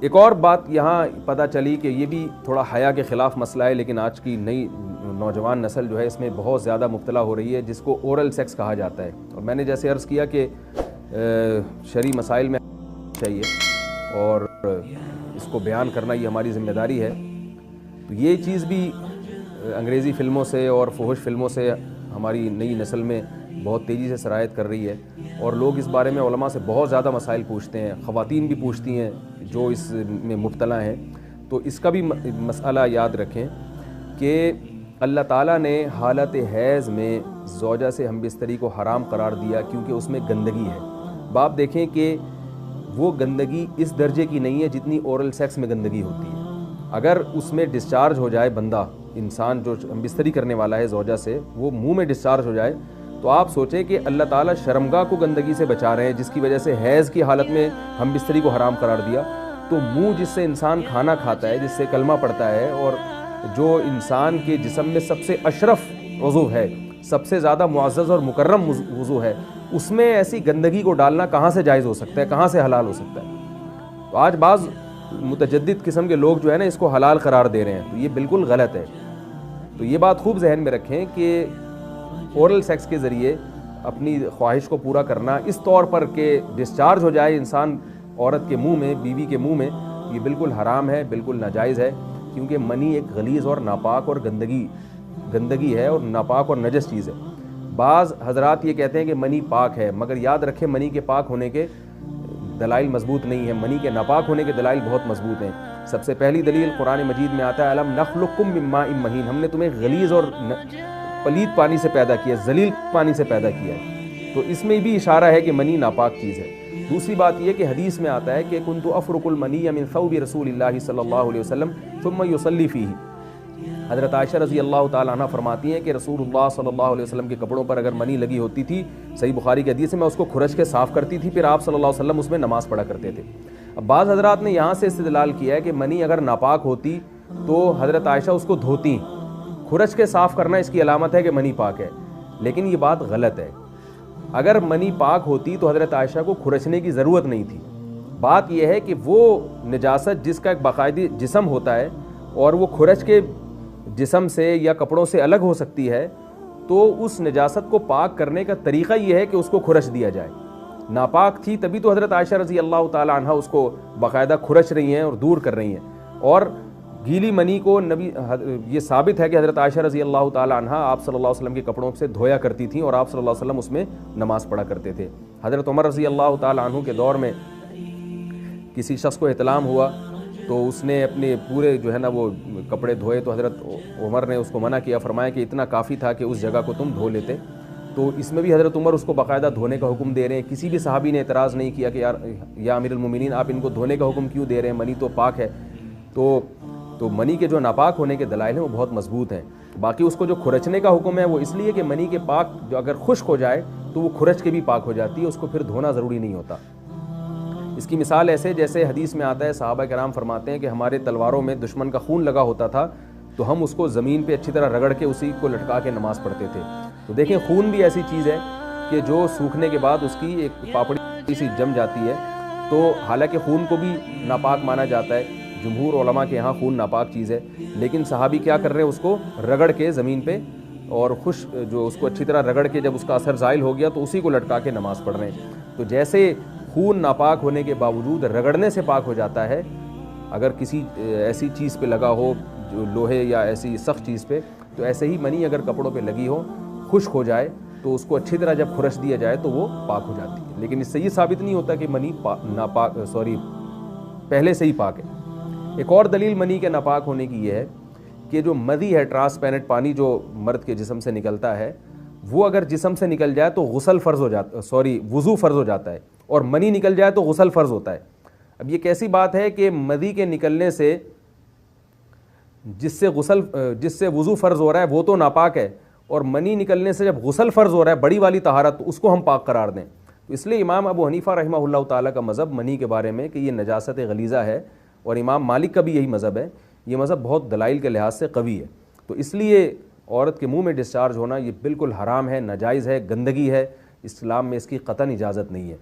ایک اور بات یہاں پتہ چلی کہ یہ بھی تھوڑا حیا کے خلاف مسئلہ ہے، لیکن آج کی نئی نوجوان نسل جو ہے اس میں بہت زیادہ مبتلا ہو رہی ہے، جس کو اورل سیکس کہا جاتا ہے. اور میں نے جیسے عرض کیا کہ شرعی مسائل میں چاہیے اور اس کو بیان کرنا یہ ہماری ذمہ داری ہے. تو یہ چیز بھی انگریزی فلموں سے اور فحش فلموں سے ہماری نئی نسل میں بہت تیزی سے سرایت کر رہی ہے، اور لوگ اس بارے میں علماء سے بہت زیادہ مسائل پوچھتے ہیں، خواتین بھی پوچھتی ہیں جو اس میں مبتلا ہیں. تو اس کا بھی مسئلہ یاد رکھیں کہ اللہ تعالیٰ نے حالت حیض میں زوجہ سے ہم بستری کو حرام قرار دیا کیونکہ اس میں گندگی ہے. باپ دیکھیں کہ وہ گندگی اس درجے کی نہیں ہے جتنی اورل سیکس میں گندگی ہوتی ہے. اگر اس میں ڈسچارج ہو جائے بندہ، انسان جو ہم بستری کرنے والا ہے زوجہ سے، وہ منہ میں ڈسچارج ہو جائے تو آپ سوچیں کہ اللہ تعالیٰ شرمگاہ کو گندگی سے بچا رہے ہیں، جس کی وجہ سے حیض کی حالت میں ہم بستری کو حرام قرار دیا. تو منہ جس سے انسان کھانا کھاتا ہے، جس سے کلمہ پڑھتا ہے، اور جو انسان کے جسم میں سب سے اشرف عضو ہے، سب سے زیادہ معزز اور مکرم عضو ہے، اس میں ایسی گندگی کو ڈالنا کہاں سے جائز ہو سکتا ہے، کہاں سے حلال ہو سکتا ہے؟ تو آج بعض متجدد قسم کے لوگ جو ہے نا اس کو حلال قرار دے رہے ہیں، تو یہ بالکل غلط ہے. تو یہ بات خوب ذہن میں رکھیں کہ اورل سیکس کے ذریعے اپنی خواہش کو پورا کرنا اس طور پر کہ ڈسچارج ہو جائے انسان عورت کے منہ میں، بیوی کے منہ میں، یہ بالکل حرام ہے، بالکل ناجائز ہے. کیونکہ منی ایک غلیظ اور ناپاک اور گندگی ہے اور ناپاک اور نجس چیز ہے. بعض حضرات یہ کہتے ہیں کہ منی پاک ہے، مگر یاد رکھیں منی کے پاک ہونے کے دلائل مضبوط نہیں ہیں، منی کے ناپاک ہونے کے دلائل بہت مضبوط ہیں. سب سے پہلی دلیل قرآن مجید میں آتا ہے الم نخلقکم من ماء مہین، ہم نے تمہیں غلیظ اور پلید پانی سے پیدا کیا، ذلیل پانی سے پیدا کیا ہے. تو اس میں بھی اشارہ ہے کہ منی ناپاک چیز ہے. دوسری بات یہ کہ حدیث میں آتا ہے کہ کنت افرق المنی من ثوب رسول اللہ صلی اللہ علیہ وسلم ثم یصلی فیہ. حضرت عائشہ رضی اللہ تعالیٰ عنہ فرماتی ہیں کہ رسول اللہ صلی اللہ علیہ وسلم کے کپڑوں پر اگر منی لگی ہوتی تھی، صحیح بخاری کی حدیث ہے، میں اس کو کھرچ کے صاف کرتی تھی، پھر آپ صلی اللہ علیہ وسلم اس میں نماز پڑھا کرتے تھے. اب بعض حضرات نے یہاں سے استدلال کیا ہے کہ منی اگر ناپاک ہوتی تو حضرت عائشہ اس کو دھوتی، کھرچ کے صاف کرنا اس کی علامت ہے کہ منی پاک ہے. لیکن یہ بات غلط ہے. اگر منی پاک ہوتی تو حضرت عائشہ کو کھرچنے کی ضرورت نہیں تھی. بات یہ ہے کہ وہ نجاست جس کا ایک باقاعدی جسم ہوتا ہے اور وہ کھرچ کے جسم سے یا کپڑوں سے الگ ہو سکتی ہے، تو اس نجاست کو پاک کرنے کا طریقہ یہ ہے کہ اس کو کھرچ دیا جائے. ناپاک تھی تبھی تو حضرت عائشہ رضی اللہ تعالی عنہ اس کو باقاعدہ کھرچ رہی ہیں اور دور کر رہی ہیں. اور گیلی منی کو یہ ثابت ہے کہ حضرت عائشہ رضی اللہ تعالی عنہ آپ صلی اللہ علیہ وسلم کے کپڑوں سے دھویا کرتی تھیں اور آپ صلی اللہ علیہ وسلم اس میں نماز پڑھا کرتے تھے. حضرت عمر رضی اللہ تعالی عنہ کے دور میں کسی شخص کو احتلام ہوا تو اس نے اپنے پورے جو ہے نا وہ کپڑے دھوئے، تو حضرت عمر نے اس کو منع کیا، فرمایا کہ اتنا کافی تھا کہ اس جگہ کو تم دھو لیتے. تو اس میں بھی حضرت عمر اس کو باقاعدہ دھونے کا حکم دے رہے ہیں. کسی بھی صحابی نے اعتراض نہیں کیا کہ یا امیر المومنین آپ ان کو دھونے کا حکم کیوں دے رہے ہیں، منی تو پاک ہے. تو منی کے جو ناپاک ہونے کے دلائل ہیں وہ بہت مضبوط ہیں. باقی اس کو جو کھرچنے کا حکم ہے وہ اس لیے کہ منی کے پاک جو اگر خشک ہو جائے تو وہ کھرچ کے بھی پاک ہو جاتی ہے، اس کو پھر دھونا ضروری نہیں ہوتا. اس کی مثال ایسے جیسے حدیث میں آتا ہے، صحابہ کرام فرماتے ہیں کہ ہمارے تلواروں میں دشمن کا خون لگا ہوتا تھا تو ہم اس کو زمین پہ اچھی طرح رگڑ کے اسی کو لٹکا کے نماز پڑھتے تھے. تو دیکھیں خون بھی ایسی چیز ہے کہ جو سوکھنے کے بعد اس کی ایک پاپڑی سی جم جاتی ہے. تو حالانکہ خون کو بھی ناپاک مانا جاتا ہے، جمہور علماء کے یہاں خون ناپاک چیز ہے، لیکن صحابی کیا کر رہے ہیں، اس کو رگڑ کے زمین پہ اور جو اس کو اچھی طرح رگڑ کے جب اس کا اثر زائل ہو گیا تو اسی کو لٹکا کے نماز پڑھ رہے ہیں. تو جیسے خون ناپاک ہونے کے باوجود رگڑنے سے پاک ہو جاتا ہے اگر کسی ایسی چیز پہ لگا ہو جو لوہے یا ایسی سخت چیز پہ، تو ایسے ہی منی اگر کپڑوں پہ لگی ہو، خشک ہو جائے تو اس کو اچھی طرح جب کھرچ دیا جائے تو وہ پاک ہو جاتی ہے. لیکن اس سے یہ ثابت نہیں ہوتا کہ منی پہلے سے ہی پاک ہے. ایک اور دلیل منی کے ناپاک ہونے کی یہ ہے کہ جو مدی ہے، ٹرانسپیرنٹ پانی جو مرد کے جسم سے نکلتا ہے، وہ اگر جسم سے نکل جائے تو وضو فرض ہو جاتا ہے، اور منی نکل جائے تو غسل فرض ہوتا ہے. اب یہ کیسی بات ہے کہ مدی کے نکلنے سے جس سے وضو فرض ہو رہا ہے وہ تو ناپاک ہے، اور منی نکلنے سے جب غسل فرض ہو رہا ہے بڑی والی طہارت، تو اس کو ہم پاک قرار دیں. تو اس لیے امام ابو حنیفہ رحمہ اللہ تعالیٰ کا مذہب منی کے بارے میں کہ یہ نجاست غلیظہ ہے، اور امام مالک کا بھی یہی مذہب ہے. یہ مذہب بہت دلائل کے لحاظ سے قوی ہے. تو اس لیے عورت کے منہ میں ڈسچارج ہونا یہ بالکل حرام ہے، ناجائز ہے، گندگی ہے. اسلام میں اس کی قطعاً اجازت نہیں ہے.